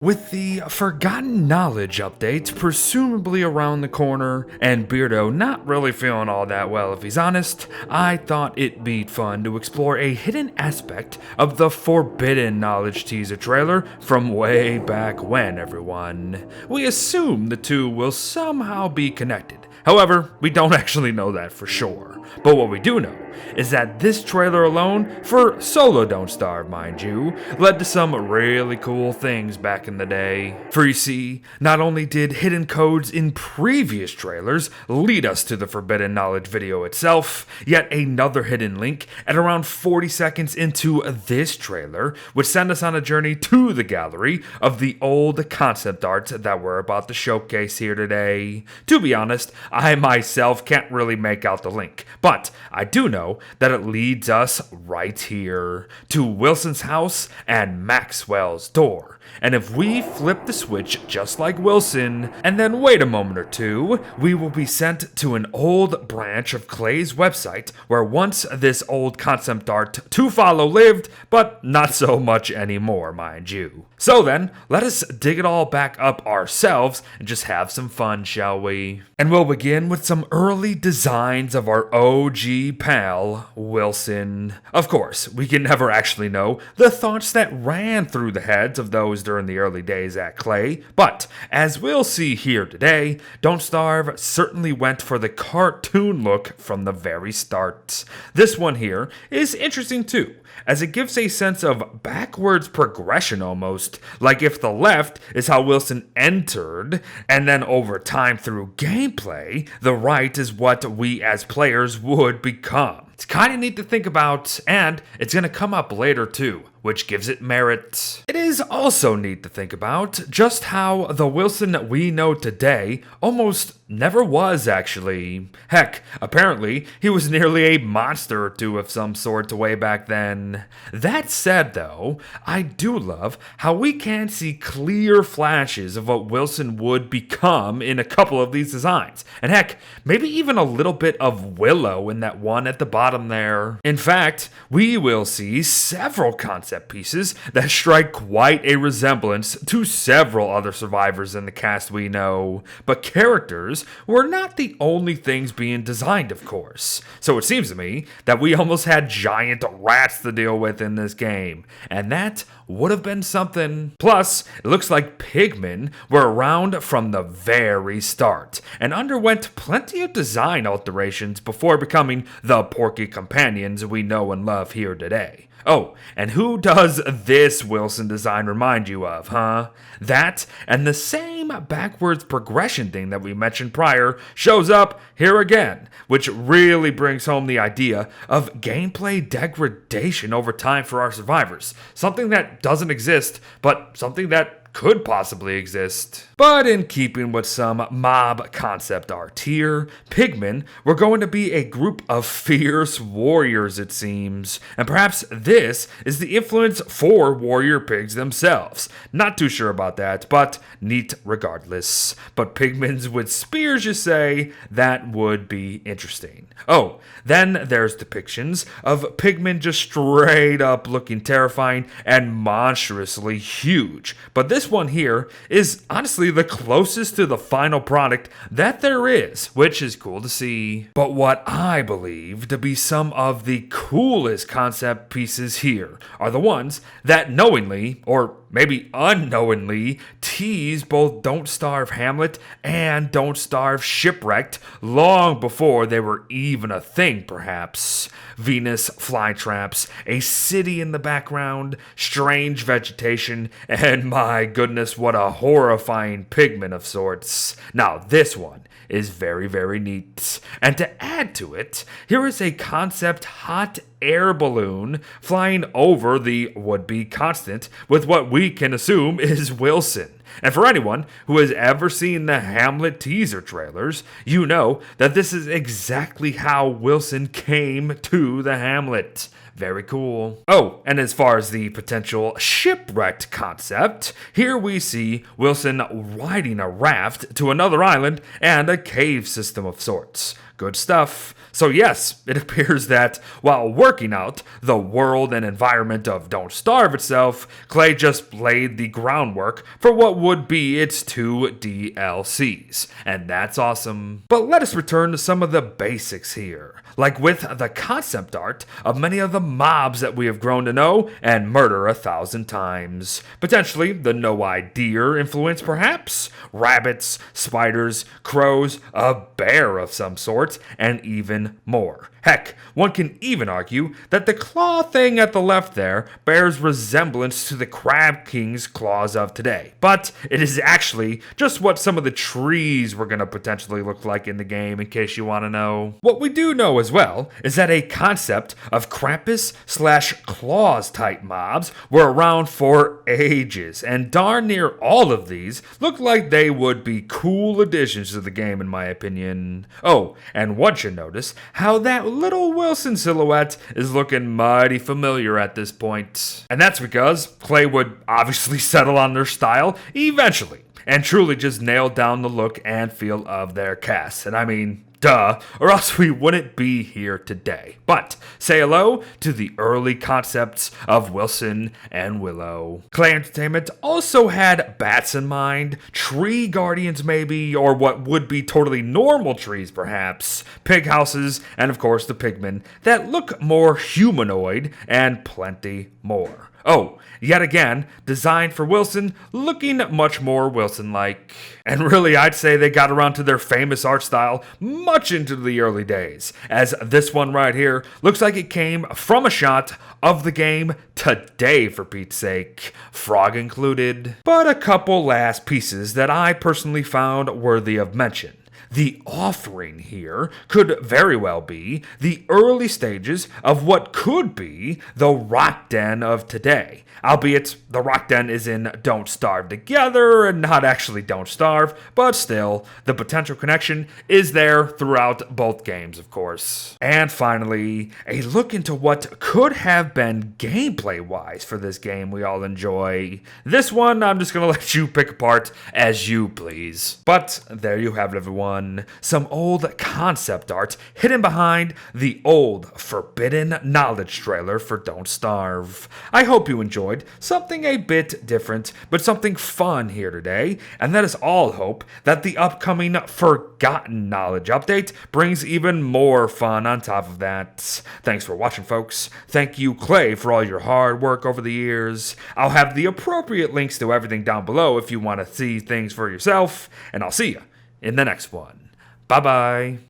With the Forgotten Knowledge update presumably around the corner, and Beardo not really feeling all that well if he's honest, I thought it'd be fun to explore a hidden aspect of the Forbidden Knowledge teaser trailer from way back when, everyone. We assume the two will somehow be connected. However, we don't actually know that for sure. But what we do know is that this trailer alone, for Solo Don't Starve mind you, led to some really cool things back in the day. For you see, not only did hidden codes in previous trailers lead us to the Forbidden Knowledge video itself, yet another hidden link at around 40 seconds into this trailer would send us on a journey to the gallery of the old concept art that we're about to showcase here today. To be honest, I myself can't really make out the link, but I do know that it leads us right here to Wilson's house and Maxwell's door. And if we flip the switch just like Wilson, and then wait a moment or two, we will be sent to an old branch of Clay's website where once this old concept art to follow lived, but not so much anymore, mind you. So then, let us dig it all back up ourselves and just have some fun, shall we? And we'll begin with some early designs of our OG pal, Wilson. Of course, we can never actually know the thoughts that ran through the heads of those during the early days at Clay, but as we'll see here today, Don't Starve certainly went for the cartoon look from the very start. This one here is interesting too, as it gives a sense of backwards progression almost, like if the left is how Wilson entered, and then over time through gameplay, the right is what we as players would become. It's kind of neat to think about, and it's going to come up later too, which gives it merit. It is also neat to think about just how the Wilson we know today almost never was, actually. Heck, apparently he was nearly a monster or two of some sort way back then. That said though, I do love how we can see clear flashes of what Wilson would become in a couple of these designs. And heck, maybe even a little bit of Willow in that one at the bottom there. In fact, we will see several concept pieces that strike quite a resemblance to several other survivors in the cast we know, but characters were not the only things being designed, of course. So it seems to me that we almost had giant rats to deal with in this game, and that would have been something. Plus, it looks like pigmen were around from the very start and underwent plenty of design alterations before becoming the porky companions we know and love here today. Oh, and who does this Wilson design remind you of, huh? That and the same backwards progression thing that we mentioned prior shows up here again, which really brings home the idea of gameplay degradation over time for our survivors. Something that doesn't exist, but something that could possibly exist. But in keeping with some mob concept art here, pigmen were going to be a group of fierce warriors, it seems. And perhaps this is the influence for warrior pigs themselves. Not too sure about that, but neat regardless. But pigmens with spears, you say? That would be interesting. Oh, then there's depictions of pigmen just straight up looking terrifying and monstrously huge. But this one here is honestly the closest to the final product that there is, which is cool to see. But what I believe to be some of the coolest concept pieces here are the ones that knowingly, or maybe unknowingly, tease both Don't Starve Hamlet and Don't Starve Shipwrecked long before they were even a thing, perhaps. Venus flytraps, a city in the background, strange vegetation, and my goodness, what a horrifying pigment of sorts. Now, this one is very, very neat. And to add to it, here is a concept hot air balloon flying over the would-be constant with what we can assume is Wilson. And for anyone who has ever seen the Hamlet teaser trailers, you know that this is exactly how Wilson came to the Hamlet. Very cool. Oh, and as far as the potential shipwrecked concept, here we see Wilson riding a raft to another island and a cave system of sorts. Good stuff. So yes, it appears that while working out the world and environment of Don't Starve itself, Clay just laid the groundwork for what would be its 2 DLCs. And that's awesome. But let us return to some of the basics here. Like with the concept art of many of the mobs that we have grown to know and murder 1,000 times. Potentially the no-eye deer influence perhaps, rabbits, spiders, crows, a bear of some sort, and even more. Heck, one can even argue that the claw thing at the left there bears resemblance to the Crab King's claws of today. But it is actually just what some of the trees were going to potentially look like in the game, in case you want to know. What we do know as well is that a concept of Krampus/Claws type mobs were around for ages, and darn near all of these look like they would be cool additions to the game in my opinion. Oh, and one should notice how that little Wilson silhouette is looking mighty familiar at this point. And that's because Clay would obviously settle on their style eventually, and truly just nail down the look and feel of their cast. And I mean, duh, or else we wouldn't be here today. But say hello to the early concepts of Wilson and Willow. Clay Entertainment also had bats in mind, tree guardians maybe, or what would be totally normal trees perhaps, pig houses, and of course the pigmen that look more humanoid, and plenty more. Oh, yet again, designed for Wilson, looking much more Wilson-like. And really, I'd say they got around to their famous art style much into the early days, as this one right here looks like it came from a shot of the game today, for Pete's sake, frog included. But a couple last pieces that I personally found worthy of mention. The offering here could very well be the early stages of what could be the Rock Den of today. Albeit, the Rock Den is in Don't Starve Together and not actually Don't Starve, but still, the potential connection is there throughout both games, of course. And finally, a look into what could have been gameplay-wise for this game we all enjoy. This one, I'm just gonna let you pick apart as you please. But there you have it, everyone. Some old concept art hidden behind the old Forbidden Knowledge trailer for Don't Starve. I hope you enjoyed something a bit different, but something fun here today, and that is all hope that the upcoming Forgotten Knowledge update brings even more fun on top of that. Thanks for watching, folks. Thank you, Clay, for all your hard work over the years. I'll have the appropriate links to everything down below if you want to see things for yourself, and I'll see you in the next one. Bye-bye.